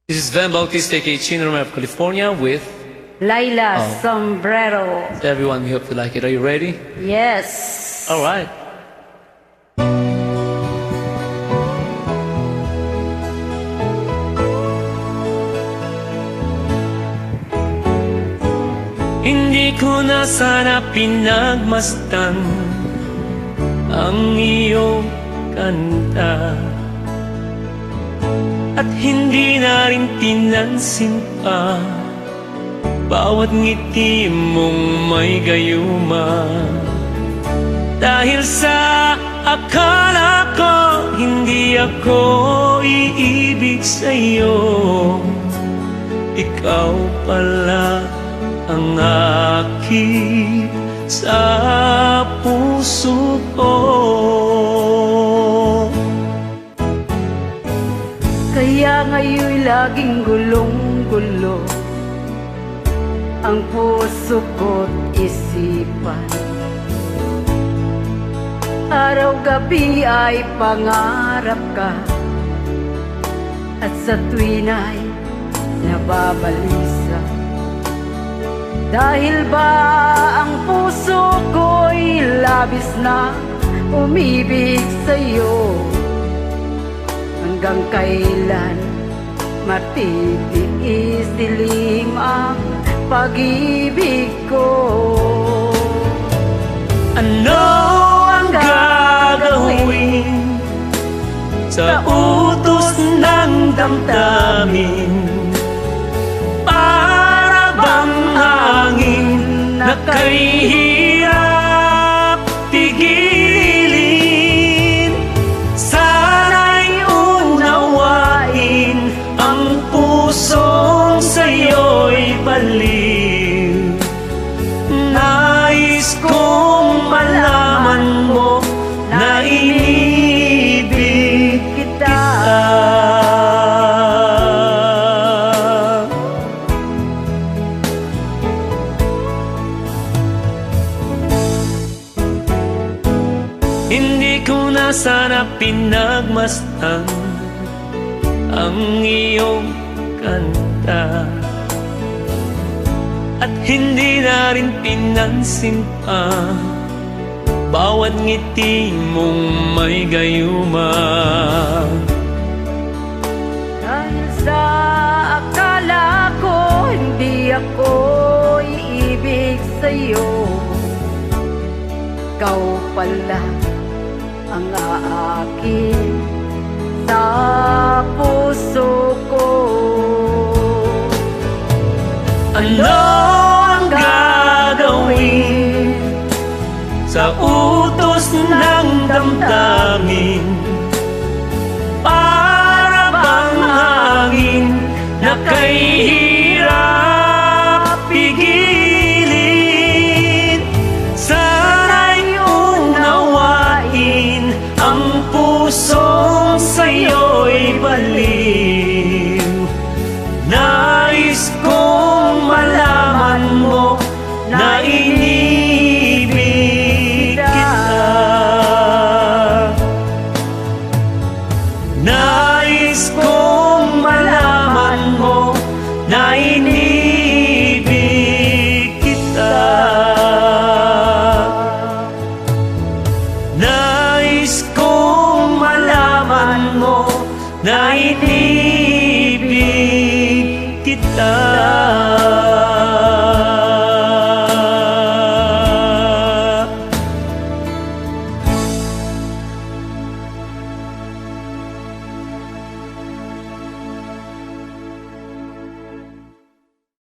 This is Van Bautista, aka Chino Romero of California with Laila Sombrero. everyone. We hope you like it. Are you ready? Yes. All right. Hindi ko na sana pinagmasdan ang iyong kanta, at hindi na rin pinansin pa bawat ngiti mong may gayuma. Dahil sa akala ko hindi ako iibig sa'yo, ikaw pala ang aking sa puso ko. Kaya ngayon'y laging gulong-gulo ang puso ko't isipan. Araw-gabi ay pangarap ka, at sa tuwin ay nababalisa. Dahil ba ang puso ko'y labis na umibig sa'yo? Hanggang kailan matitiis dilim ang pag-ibig ko? Ano ang gagawin sa utos ng damdamin? Para bang hangin na kay hirap tigilin? Sana'y unawain ang pusong sa'yo'y baliw. Nais kong malaman mo na inibig kita. Hindi ko na sana pinagmasdan ang iyong kanta, at hindi na rin pinansin pa bawat ngiti mong may gayuma. Dahil sa akala ko hindi ako iibig sa'yo, ikaw pala ang aakin sa puso ko. Ano ang gagawin sa utos ng damdamin? Para bang hangin na kay hirap pigilin? Sana'y unawain ang pusong sa'yo'y baliw. Nais kong malaman mo na inibig kita. Nais kong malaman mo na inibig kita. Nais kong malaman mo na inibig kita.